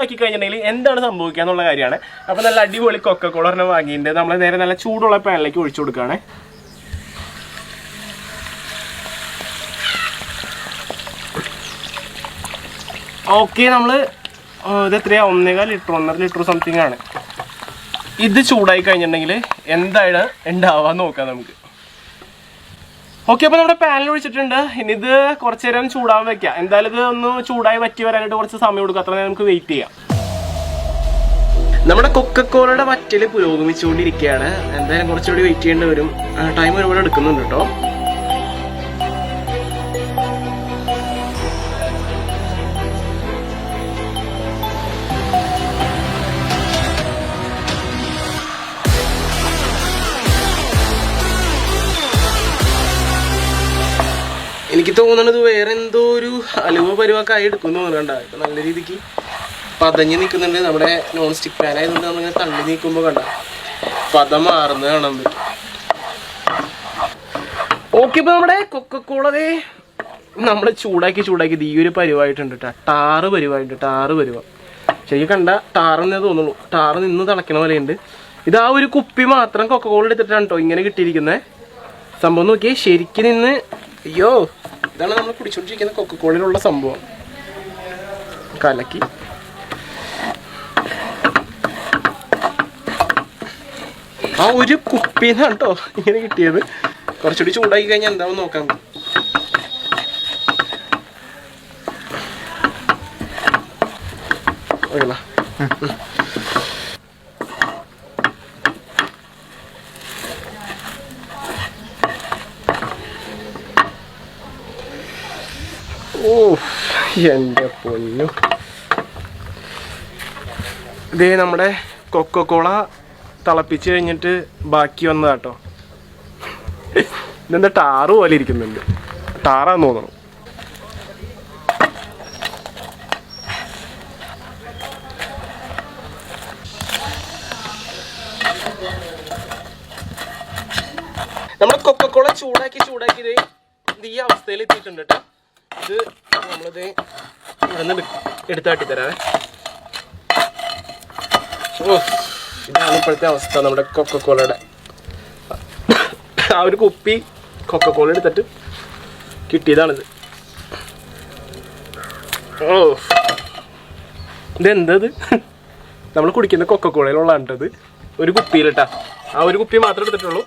ആക്കി കഴിഞ്ഞിട്ടുണ്ടെങ്കിൽ എന്താണ് സംഭവിക്കുക എന്നുള്ള കാര്യമാണ്. അപ്പോൾ നല്ല അടിപൊളി കൊക്കക്കോള ഒരെണ്ണം വാങ്ങിയിട്ടുണ്ട്. നമ്മൾ നേരെ നല്ല ചൂടുള്ള പാനിലേക്ക് ഒഴിച്ചു കൊടുക്കുകയാണ്. ഓക്കെ, നമ്മൾ ഇത് എത്രയാ 1.25 ലിറ്റർ 1.5 ലിറ്റർ സംതിങ് ആണ്. ഇത് ചൂടായി കഴിഞ്ഞിട്ടുണ്ടെങ്കിൽ എന്താണ് ഉണ്ടാവാൻ നോക്കാം നമുക്ക്. ഓക്കെ, അപ്പോൾ നമ്മുടെ പാനിൽ ഒഴിച്ചിട്ടുണ്ട്. ഇനി ഇത് കുറച്ച് നേരം ചൂടാൻ വെക്കാം. എന്തായാലും ഇത് ഒന്ന് ചൂടായി വറ്റി വരാനായിട്ട് കുറച്ച് സമയം കൊടുക്കും. അത്ര നേരം നമുക്ക് വെയിറ്റ് ചെയ്യാം. നമ്മുടെ കൊക്കക്കോളയുടെ വറ്റൽ പുരോഗമിച്ചുകൊണ്ടിരിക്കുകയാണ്. എന്തായാലും കുറച്ചുകൂടി വെയിറ്റ് ചെയ്യേണ്ടി വരും. ടൈം ഒരുപാട് എടുക്കുന്നുണ്ട് കേട്ടോ. എനിക്ക് തോന്നുന്നത് വേറെ എന്തോ ഒരു അലുവ പരുവൊക്കെ ആയി എടുക്കുന്നു കണ്ട. ഇപ്പം നല്ല രീതിക്ക് പതഞ്ഞ് നിൽക്കുന്നുണ്ട്. നമ്മുടെ നോൺ സ്റ്റിക്ക് പാൻ ആയതുകൊണ്ട് നമ്മളിങ്ങനെ തള്ളി നീക്കുമ്പോൾ കണ്ട പദം മാറുന്നത് കാണാൻ പറ്റും. ഓക്കെ, ഇപ്പം നമ്മുടെ കൊക്കക്കോളതേ നമ്മൾ ചൂടാക്കി ഈ ഒരു പരുവായിട്ടുണ്ട് കേട്ടോ. ടാറ് പരുവ ശരിക്കും കണ്ട ടാറെന്നേ തോന്നുള്ളൂ. ടാറ് നിന്ന് തിളയ്ക്കണ പോലെയുണ്ട്. ഇത് ആ ഒരു കുപ്പി മാത്രം കൊക്കക്കോള എടുത്തിട്ടാണ് കേട്ടോ ഇങ്ങനെ കിട്ടിയിരിക്കുന്നത്. സംഭവം നോക്കിയേ, ശരിക്കും നിന്ന് അയ്യോ, ഇതാണ് നമ്മൾ കുടിച്ചോണ്ടിരിക്കുന്ന കൊക്കക്കോളയിലുള്ള സംഭവം. കലക്കി ആ ഒരു കുപ്പിന്നാണ് കേട്ടോ ഇങ്ങനെ കിട്ടിയത്. കുറച്ചുകൂടി ചൂടാക്കി കഴിഞ്ഞാൽ എന്താവും നോക്കാം. ഓ എൻ്റെ പൊന്നു, ഇതേ നമ്മുടെ കൊക്കക്കോള തിളപ്പിച്ച് കഴിഞ്ഞിട്ട് ബാക്കി വന്നതാട്ടോ. ഇതെന്താ ടാറ് പോലെ ഇരിക്കുന്നുണ്ട്. ടാറാന്ന് തോന്നണം. നമ്മുടെ കൊക്കക്കോള ചൂടാക്കി ഇത് ഈ അവസ്ഥയിൽ എത്തിയിട്ടുണ്ട് കേട്ടോ. ഇത് നമ്മളിത് ഇവിടെ എടുത്താട്ടി തരാവേ. ഓ, ഇതാണ് ഇപ്പോഴത്തെ അവസ്ഥ നമ്മുടെ കൊക്കക്കോളയുടെ. ആ ഒരു കുപ്പി കൊക്കക്കോള എടുത്തിട്ട് കിട്ടിയതാണിത്. ഓ, ഇതെന്തത് നമ്മൾ കുടിക്കുന്ന കൊക്കക്കോളയിലുള്ളതാണിട്ടത്. ഒരു കുപ്പിയിലിട്ടാ, ആ ഒരു കുപ്പി മാത്രമേ എടുത്തിട്ടുള്ളൂ.